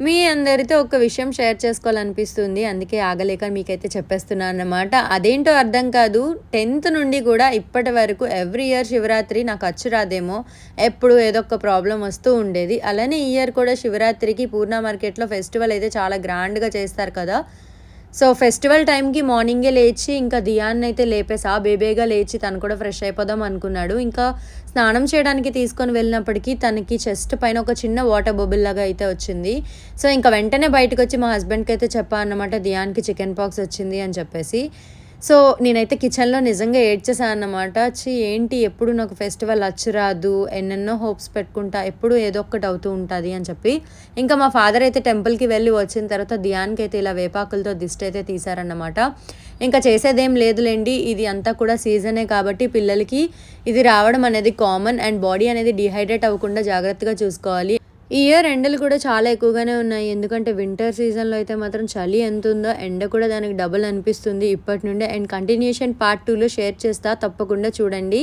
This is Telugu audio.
మీ అందరితో ఒక విషయం షేర్ చేసుకోవాలనిపిస్తుంది. అందుకే ఆగలేక మీకైతే చెప్పేస్తున్నానన్నమాట. అదేంటో అర్థం కాదు. 10థ్ నుండి గూడా ఇప్పటి వరకు ఎవ్రీ ఇయర్ శివరాత్రి నాకు అచ్చు రాదేమో, ఎప్పుడు ఏదో ఒక ప్రాబ్లమ్ వస్తూ ఉండేది. అలానే ఈ ఇయర్ కూడా శివరాత్రికి పూర్ణ మార్కెట్‌లో ఫెస్టివల్ అయితే చాలా గ్రాండ్‌గా చేస్తారు కదా! సో, ఫెస్టివల్ టైంకి మార్నింగే లేచి ఇంకా దియాన్నయితే లేపేసా. బేబేగా లేచి తను కూడా ఫ్రెష్ అయిపోదాం అనుకున్నాడు. ఇంకా స్నానం చేయడానికి తీసుకొని వెళ్ళినప్పటికీ తనకి చెస్ట్ పైన ఒక చిన్న వాటర్ బబుల్ లాగా అయితే వచ్చింది. సో, ఇంక వెంటనే బయటకొచ్చి మా హస్బెండ్‌కయితే చెప్పా అన్నమాట దియాన్‌కి చికెన్ పాక్స్ వచ్చింది అని చెప్పేసి. సో, నేనైతే కిచెన్‌లో నిజంగా ఏడ్చేసా అన్నమాట. ఏంటి ఎప్పుడు నాకు ఫెస్టివల్ అచ్చు రాదు, ఎన్నెన్నో హోప్స్ పెట్టుకుంటా, ఎప్పుడు ఏదో ఒకటి అవుతూ ఉంటది అని చెప్పి, ఇంకా మా ఫాదర్ అయితే టెంపుల్‌కి వెళ్ళి వచ్చిన తర్వాత దియాన్‌కైతే ఇలా వేపాకులతో దిష్టయితే తీశారన్నమాట. ఇంకా చేసేదేం లేదులెండి. ఇది అంతా కూడా సీజనే కాబట్టి పిల్లలకి ఇది రావడం అనేది కామన్ అండ్ బాడీ అనేది డీహైడ్రేట్ అవ్వకుండా జాగ్రత్తగా చూసుకోవాలి. ఈ ఇయర్ ఎండలు కూడా చాలా ఎక్కువగానే ఉన్నాయి. ఎందుకంటే వింటర్ సీజన్‌లో అయితే మాత్రం చలి ఎంతుందో, ఎండ కూడా దానికి డబుల్ అనిపిస్తుంది ఇప్పటి నుండే. అండ్ కంటిన్యూషన్ పార్ట్ 2లో షేర్ చేస్తా. తప్పకుండా చూడండి.